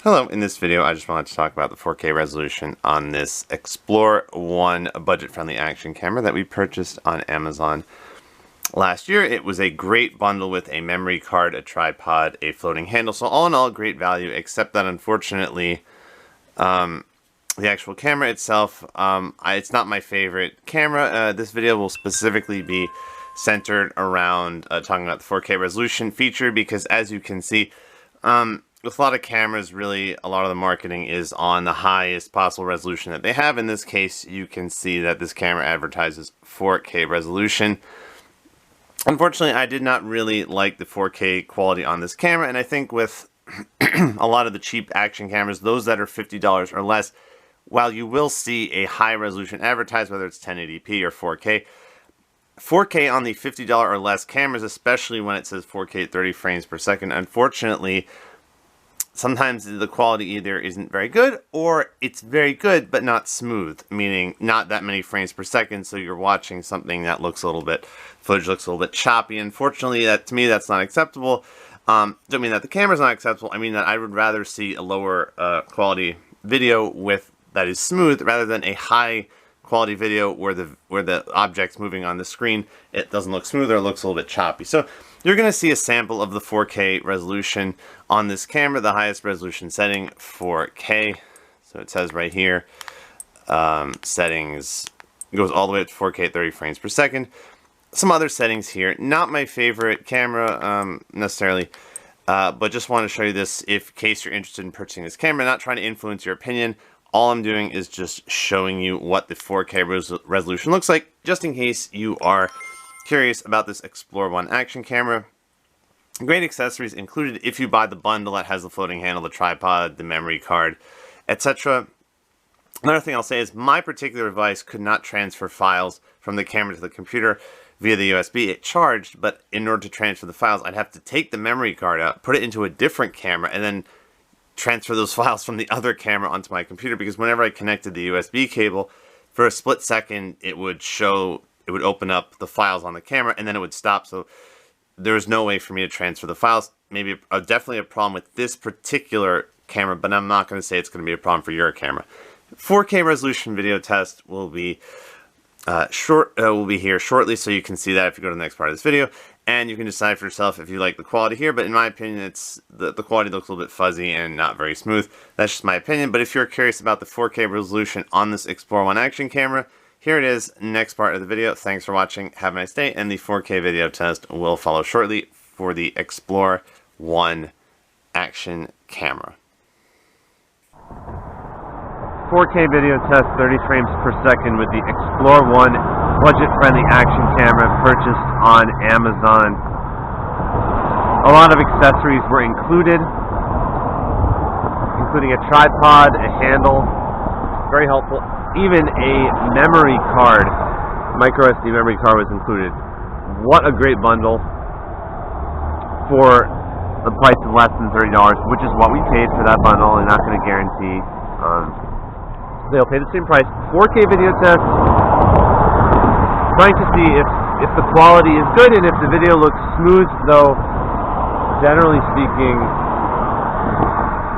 Hello, in this video I just wanted to talk about the 4K resolution on this Explore One budget-friendly action camera that we purchased on Amazon last year. It was a great bundle with a memory card, a tripod, a floating handle, so all in all great value, except that unfortunately the actual camera itself, it's not my favorite camera. This video will specifically be centered around talking about the 4K resolution feature because as you can see, with a lot of cameras, really, a lot of the marketing is on the highest possible resolution that they have. In this case, you can see that this camera advertises 4K resolution. Unfortunately, I did not really like the 4K quality on this camera, and I think with a lot of the cheap action cameras, those that are $50 or less, while you will see a high resolution advertised, whether it's 1080p or 4K on the $50 or less cameras, especially when it says 4K at 30 frames per second, unfortunately, sometimes the quality either isn't very good or it's very good but not smooth, meaning not that many frames per second, so you're watching something that looks a little bit, footage looks a little bit choppy. Unfortunately, to me, that's not acceptable. Don't mean that the camera's not acceptable, I mean that I would rather see a lower quality video that is smooth rather than a high quality video where the object's moving on the screen, it doesn't look smooth or it looks a little bit choppy. So you're going to see a sample of the 4K resolution on this camera, the highest resolution setting, 4K. So it says right here, settings, goes all the way up to 4K at 30 frames per second. Some other settings here, not my favorite camera necessarily, but just want to show you this in case you're interested in purchasing this camera, not trying to influence your opinion. All I'm doing is just showing you what the 4K resolution looks like, just in case you are curious about this Explore One action camera. Great accessories included if you buy the bundle that has the floating handle, the tripod, the memory card, etc. Another thing I'll say is my particular device could not transfer files from the camera to the computer via the USB. It charged, but in order to transfer the files, I'd have to take the memory card out, put it into a different camera, and then transfer those files from the other camera onto my computer, because whenever I connected the USB cable, for a split second it would open up the files on the camera and then it would stop, so there was no way for me to transfer the files. Maybe definitely a problem with this particular camera, but I'm not going to say it's going to be a problem for your camera. 4K resolution video test will be here shortly, so you can see that if you go to the next part of this video, and you can decide for yourself if you like the quality here. But in my opinion, it's the quality looks a little bit fuzzy and not very smooth. That's just my opinion. But if you're curious about the 4K resolution on this Explore One action camera, here it is, next part of the video. Thanks for watching, have a nice day, and the 4K video test will follow shortly for the Explore One action camera. 4K video test, 30 frames per second with the Explore One budget-friendly action camera purchased on Amazon. A lot of accessories were included, including a tripod, a handle, very helpful. Even a memory card, micro SD memory card was included. What a great bundle for the price of less than $30, which is what we paid for that bundle. I'm not going to guarantee they'll pay the same price. 4K video test, trying to see if the quality is good and if the video looks smooth, though generally speaking,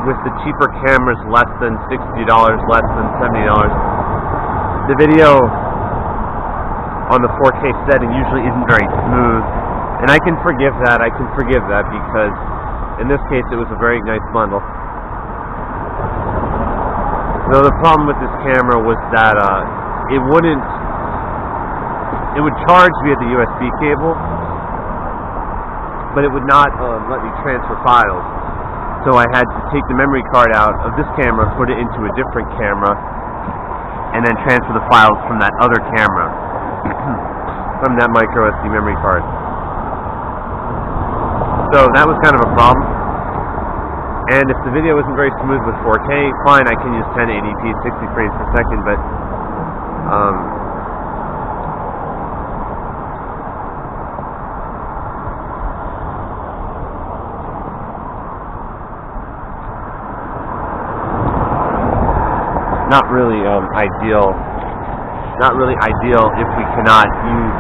with the cheaper cameras, less than $60, less than $70, the video on the 4K setting usually isn't very smooth, and I can forgive that. Because in this case it was a very nice bundle. Though the problem with this camera was that it would charge via the USB cable, but it would not let me transfer files. So I had to take the memory card out of this camera, put it into a different camera, and then transfer the files from that other camera, from that micro SD memory card. So that was kind of a problem. And if the video isn't very smooth with 4K, fine, I can use 1080p, 60 frames per second, but not really ideal if we cannot use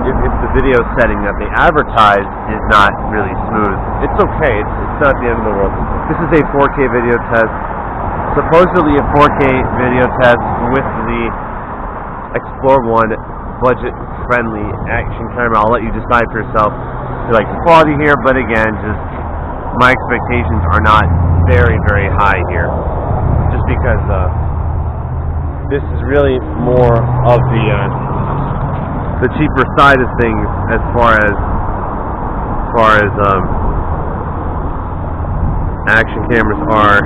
if the video setting that they advertise is not really smooth, it's okay. It's not the end of the world. This is a 4K video test. Supposedly a 4K video test with the Explore 1 budget-friendly action camera. I'll let you decide for yourself if you like the quality here, but again, just my expectations are not very, very high here. Just because this is really more of the cheaper side of things as far as action cameras are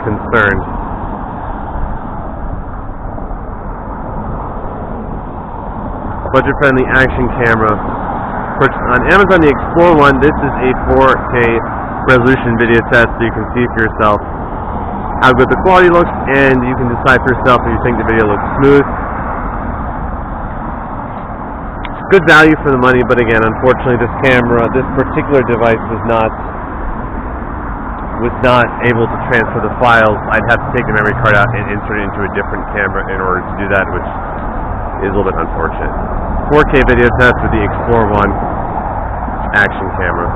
concerned. Budget-friendly action camera purchased on Amazon. The Explore 1. This is a 4K resolution video test, so you can see for yourself how good the quality looks, and you can decide for yourself if you think the video looks smooth. Good value for the money, but again, unfortunately, this particular device was not able to transfer the files. I'd have to take the memory card out and insert it into a different camera in order to do that, which is a little bit unfortunate. 4K video test with the Explore 1 action camera.